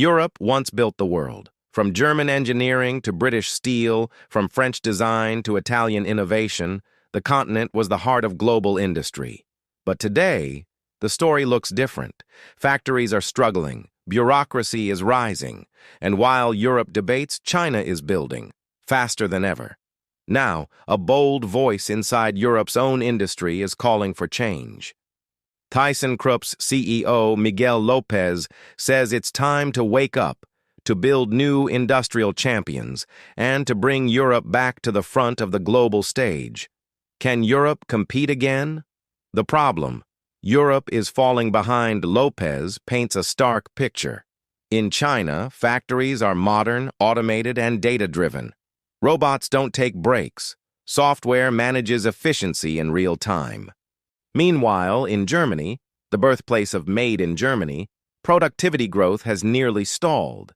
Europe once built the world. From German engineering to British steel, from French design to Italian innovation, the continent was the heart of global industry. But today, the story looks different. Factories are struggling, bureaucracy is rising, and while Europe debates, China is building, faster than ever. Now, a bold voice inside Europe's own industry is calling for change. Thyssenkrupp's CEO Miguel López says it's time to wake up, to build new industrial champions, and to bring Europe back to the front of the global stage. Can Europe compete again? The problem: Europe is falling behind. López paints a stark picture. In China, factories are modern, automated, and data-driven. Robots don't take breaks. Software manages efficiency in real time. Meanwhile, in Germany, the birthplace of Made in Germany, productivity growth has nearly stalled.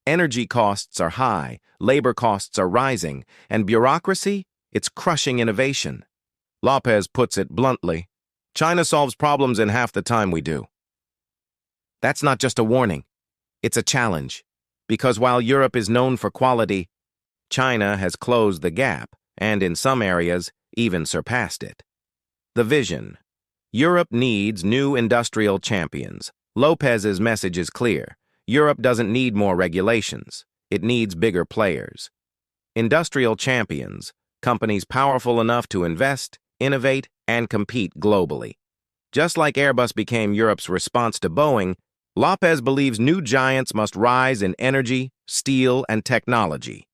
Energy costs are high, labor costs are rising, and bureaucracy, it's crushing innovation. López puts it bluntly: China solves problems in half the time we do. That's not just a warning. It's a challenge. Because while Europe is known for quality, China has closed the gap, and in some areas, even surpassed it. The vision: Europe needs new industrial champions. López's message is clear. Europe doesn't need more regulations. It needs bigger players. Industrial champions, companies powerful enough to invest, innovate, and compete globally. Just like Airbus became Europe's response to Boeing, López believes new giants must rise in energy, steel, and technology.